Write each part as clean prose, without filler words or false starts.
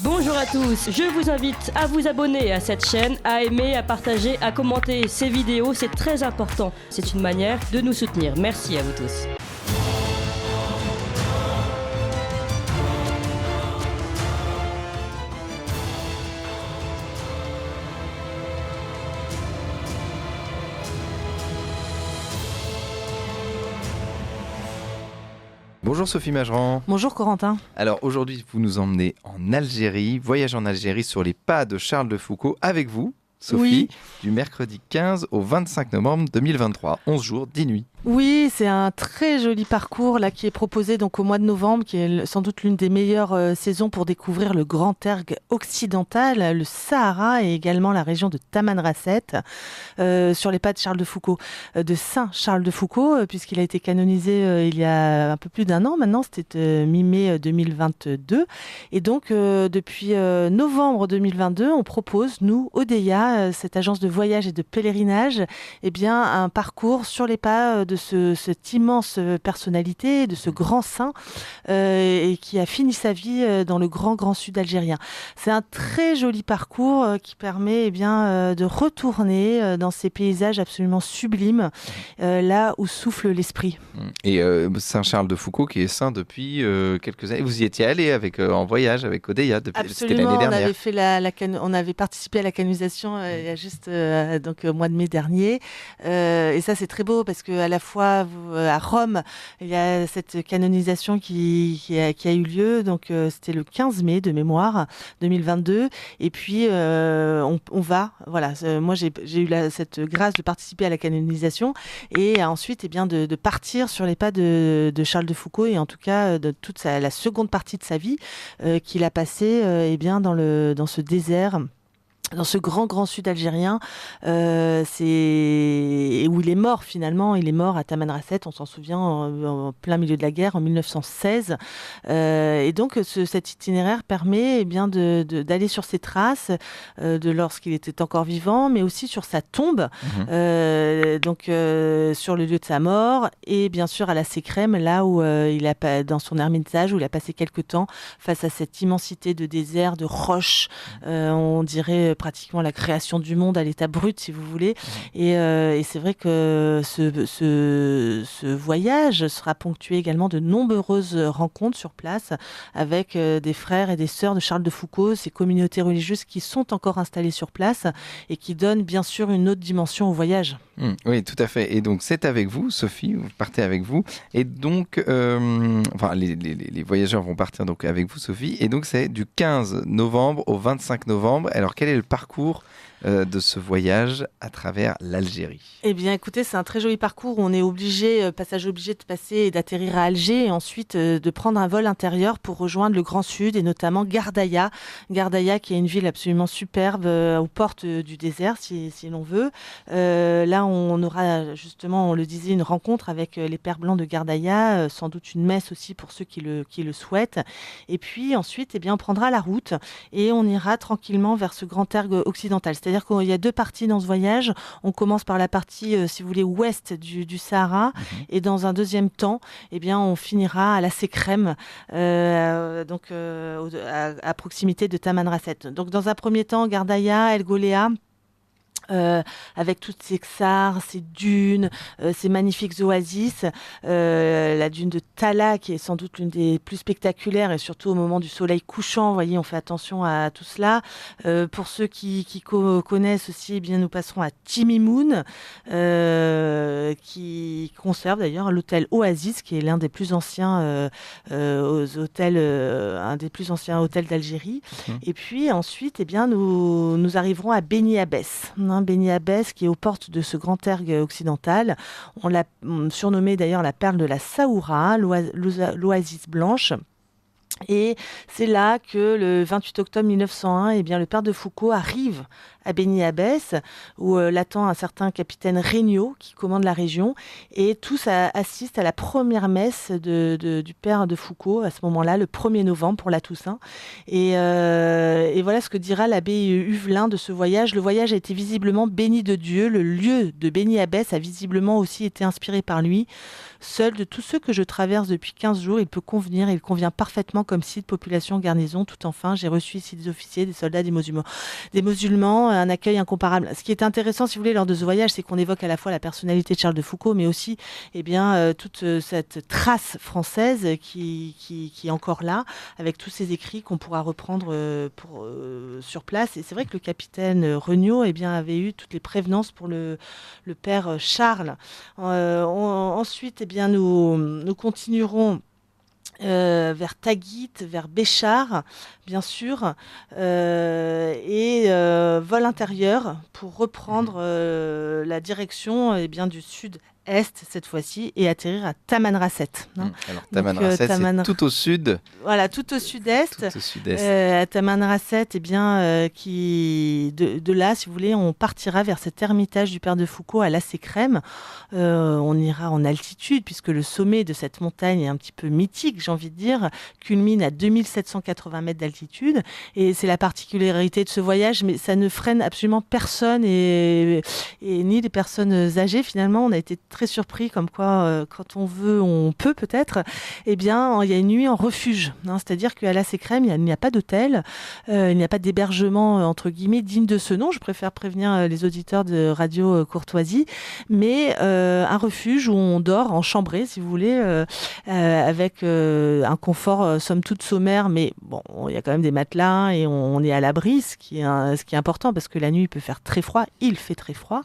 Bonjour à tous, je vous invite à vous abonner à cette chaîne, à aimer, à partager, à commenter ces vidéos, c'est très important. C'est une manière de nous soutenir. Merci à vous tous. Bonjour Sophie Mageran. Bonjour Corentin. Alors aujourd'hui, vous nous emmenez en Algérie, voyage en Algérie sur les pas de Charles de Foucault avec vous, Sophie, du mercredi 15 au 25 novembre 2023, 11 jours, 10 nuits. Oui, c'est un très joli parcours là qui est proposé donc au mois de novembre, qui est sans doute l'une des meilleures saisons pour découvrir le Grand Erg occidental, le Sahara et également la région de Tamanrasset, sur les pas de Charles de Foucault, de Saint Charles de Foucault, puisqu'il a été canonisé il y a un peu plus d'un an maintenant, c'était mi-mai 2022. Et donc depuis novembre 2022, on propose, nous, ODEA, cette agence de voyage et de pèlerinage, eh bien, un parcours sur les pas de cette immense personnalité, de ce grand saint et qui a fini sa vie dans le grand sud algérien. C'est un très joli parcours qui permet de retourner dans ces paysages absolument sublimes, là où souffle l'esprit. Et Saint Charles de Foucault qui est saint depuis quelques années. Vous y étiez allé en voyage avec ODEA c'était l'année dernière. On avait participé à la canonisation il y a juste au mois de mai dernier. Et ça c'est très beau parce qu'à la fois à Rome, il y a cette canonisation qui a eu lieu. Donc c'était le 15 mai de mémoire 2022. Et puis on va, voilà. Moi j'ai eu cette grâce de participer à la canonisation et ensuite de partir sur les pas de Charles de Foucault et en tout cas de toute la seconde partie de sa vie qu'il a passé dans ce désert. Dans ce grand sud algérien, c'est où il est mort finalement. Il est mort à Tamanrasset, on s'en souvient, en plein milieu de la guerre en 1916. Et donc cet itinéraire permet d'aller sur ses traces de lorsqu'il était encore vivant, mais aussi sur sa tombe, sur le lieu de sa mort et bien sûr à la Sécrème, là où il a dans son ermitage où il a passé quelques temps face à cette immensité de désert, de roches, on dirait pratiquement la création du monde à l'état brut, si vous voulez. Et c'est vrai que ce voyage sera ponctué également de nombreuses rencontres sur place avec des frères et des sœurs de Charles de Foucault, ces communautés religieuses qui sont encore installées sur place et qui donnent bien sûr une autre dimension au voyage. Oui, tout à fait. Et donc, c'est avec vous, Sophie, vous partez avec vous. Et donc, les voyageurs vont partir donc avec vous, Sophie. Et donc, c'est du 15 novembre au 25 novembre. Alors, quel est le parcours de ce voyage à travers l'Algérie? Eh bien, écoutez, c'est un très joli parcours où on est passage obligé de passer et d'atterrir à Alger et ensuite de prendre un vol intérieur pour rejoindre le Grand Sud et notamment Gardaïa. Gardaïa qui est une ville absolument superbe aux portes du désert, si l'on veut. Là, on aura justement, on le disait, une rencontre avec les Pères Blancs de Gardaïa, sans doute une messe aussi pour ceux qui le souhaitent. Et puis ensuite, on prendra la route et on ira tranquillement vers ce Grand Erg occidental. C'est-à-dire qu'il y a deux parties dans ce voyage. On commence par la partie, si vous voulez, ouest du Sahara. Et dans un deuxième temps, on finira à la Sécrème, à proximité de Tamanrasset. Donc, dans un premier temps, Gardaïa, El Goléa, avec toutes ces ksars, ces dunes, ces magnifiques oasis, la dune de Tala qui est sans doute l'une des plus spectaculaires et surtout au moment du soleil couchant, vous voyez, on fait attention à tout cela. Pour ceux qui connaissent aussi, nous passerons à Timimoun, qui conserve d'ailleurs l'hôtel Oasis, qui est l'un des plus anciens hôtels, un des plus anciens hôtels d'Algérie. Et puis ensuite, nous arriverons à Beni Abbès. Beni Abbès, qui est aux portes de ce Grand Erg occidental. On l'a surnommé d'ailleurs la perle de la Saoura, l'oasis blanche. Et c'est là que le 28 octobre 1901, le père de Foucault arrive à Beni Abbès, où l'attend un certain capitaine Regnault qui commande la région, et tous assistent à la première messe du père de Foucault à ce moment-là, le 1er novembre pour la Toussaint. Et voilà ce que dira l'abbé Huvelin de ce voyage. Le voyage a été visiblement béni de Dieu. Le lieu de Beni Abbès a visiblement aussi été inspiré par lui. Seul de tous ceux que je traverse depuis 15 jours, il convient parfaitement comme site, population, garnison, tout enfin. J'ai reçu ici des officiers, des soldats, des musulmans, un accueil incomparable. Ce qui est intéressant, si vous voulez, lors de ce voyage, c'est qu'on évoque à la fois la personnalité de Charles de Foucault, mais aussi toute cette trace française qui est encore là, avec tous ces écrits qu'on pourra reprendre sur place. Et c'est vrai que le capitaine Regnault avait eu toutes les prévenances pour le père Charles. Ensuite, nous continuerons vers Taguit, vers Béchar, bien sûr, et vol intérieur pour reprendre la direction du sud-est cette fois-ci et atterrir à Tamanrasset. Alors Tamanrasset, c'est tout au sud. Voilà, tout au sud-est. Tout au sud-est. À Tamanrasset, de là, si vous voulez, on partira vers cet ermitage du père de Foucault à Lassé-Crème. On ira en altitude puisque le sommet de cette montagne est un petit peu mythique, j'ai envie de dire, culmine à 2780 mètres d'altitude. Et c'est la particularité de ce voyage, mais ça ne freine absolument personne et ni les personnes âgées. Finalement, on a été très surpris comme quoi, quand on veut, on peut peut-être. Il y a une nuit en refuge. C'est-à-dire qu'à Lassé-Crème, il n'y a pas d'hôtel, il n'y a pas d'hébergement, entre guillemets, digne de ce nom. Je préfère prévenir les auditeurs de Radio Courtoisie. Mais un refuge où on dort en chambrée, si vous voulez, avec un confort somme toute sommaire, mais bon, il y a quand même des matelas et on est à l'abri, ce qui est important parce que la nuit il peut faire très froid, il fait très froid.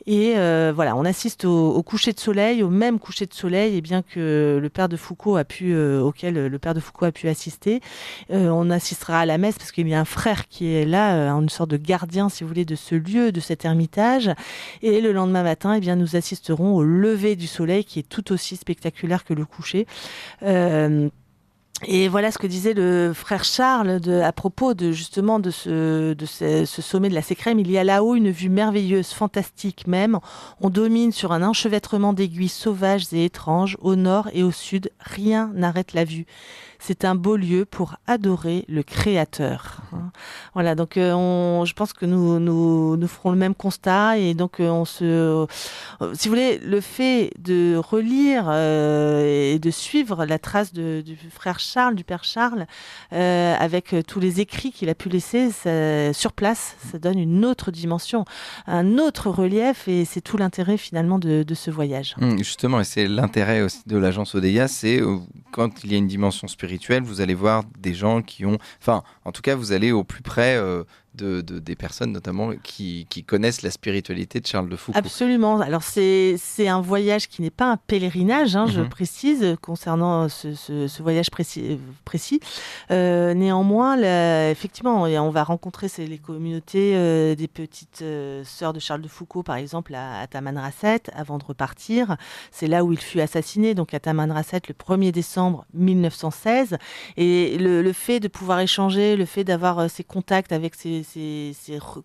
Et on assiste au coucher de soleil, au même coucher de soleil que le père de Foucault auquel le père de Foucault a pu assister. On assistera à la messe parce qu'il y a un frère qui est là, une sorte de gardien, si vous voulez, de ce lieu, de cet ermitage. Et le lendemain matin, nous assisterons au lever du soleil qui est tout aussi spectaculaire que le coucher. Et voilà ce que disait le frère Charles à propos de ce sommet de Lassé-Crème. Il y a là-haut une vue merveilleuse, fantastique même. On domine sur un enchevêtrement d'aiguilles sauvages et étranges. Au nord et au sud, rien n'arrête la vue. C'est un beau lieu pour adorer le Créateur. Voilà, donc je pense que nous ferons le même constat et donc si vous voulez, le fait de relire et de suivre la trace du frère Charles, du père Charles, avec tous les écrits qu'il a pu laisser sur place, ça donne une autre dimension, un autre relief et c'est tout l'intérêt finalement de ce voyage. Justement, et c'est l'intérêt aussi de l'agence Odeia, c'est quand il y a une dimension spirituelle, vous allez voir des gens qui ont... Enfin, en tout cas, vous allez au plus près des personnes notamment qui connaissent la spiritualité de Charles de Foucault. Absolument. Alors, c'est un voyage qui n'est pas un pèlerinage, je précise, concernant ce voyage précis. Néanmoins, effectivement, on va rencontrer les communautés des petites sœurs de Charles de Foucault, par exemple, à Tamanrasset, avant de repartir. C'est là où il fut assassiné, donc à Tamanrasset, le 1er décembre 1916. Et le fait de pouvoir échanger, le fait d'avoir ces contacts avec ces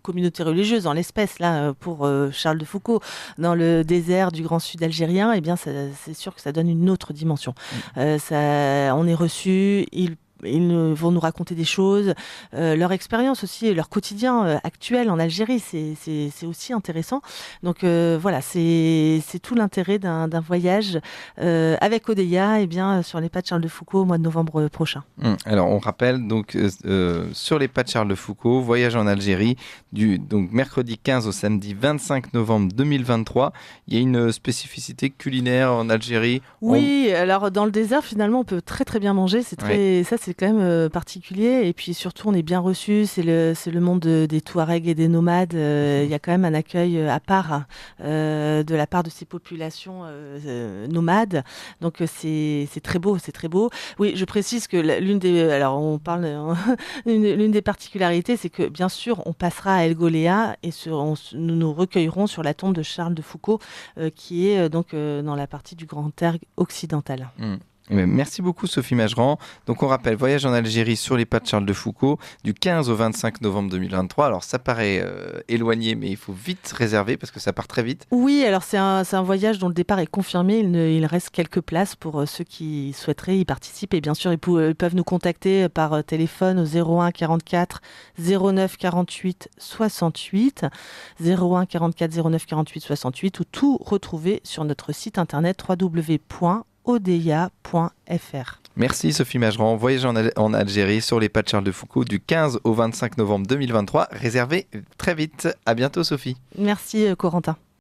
communautés religieuses, en l'espèce, là, pour Charles de Foucault, dans le désert du Grand Sud algérien, c'est sûr que ça donne une autre dimension. On est reçus, ils vont nous raconter des choses, leur expérience aussi, leur quotidien actuel en Algérie, c'est aussi intéressant. Donc c'est tout l'intérêt d'un voyage avec Odeia sur les pas de Charles de Foucault au mois de novembre prochain. Alors on rappelle donc sur les pas de Charles de Foucault, voyage en Algérie donc mercredi 15 au samedi 25 novembre 2023. Il y a une spécificité culinaire en Algérie. Oui, alors dans le désert finalement on peut très très bien manger, ça c'est quand même particulier et puis surtout on est bien reçu, c'est le monde des Touaregs et des nomades, il y a quand même un accueil à part de la part de ces populations nomades, donc c'est très beau, c'est très beau. Oui, je précise que l'une des particularités, c'est que bien sûr on passera à El Goléa et nous nous recueillerons sur la tombe de Charles de Foucault qui est donc dans la partie du Grand Erg occidental. Merci beaucoup Sophie Mageran. Donc on rappelle, voyage en Algérie sur les pas de Charles de Foucault du 15 au 25 novembre 2023. Alors ça paraît éloigné, mais il faut vite réserver parce que ça part très vite. Oui, alors c'est un voyage dont le départ est confirmé. Il reste quelques places pour ceux qui souhaiteraient y participer. Bien sûr, ils peuvent nous contacter par téléphone au 01 44 09 48 68, 01 44 09 48 68 ou tout retrouver sur notre site internet www.odeia.fr. odeya.fr. Merci Sophie Mageran. Voyage en Algérie sur les pas de Charles de Foucault du 15 au 25 novembre 2023. Réservé très vite. À bientôt Sophie. Merci Corentin.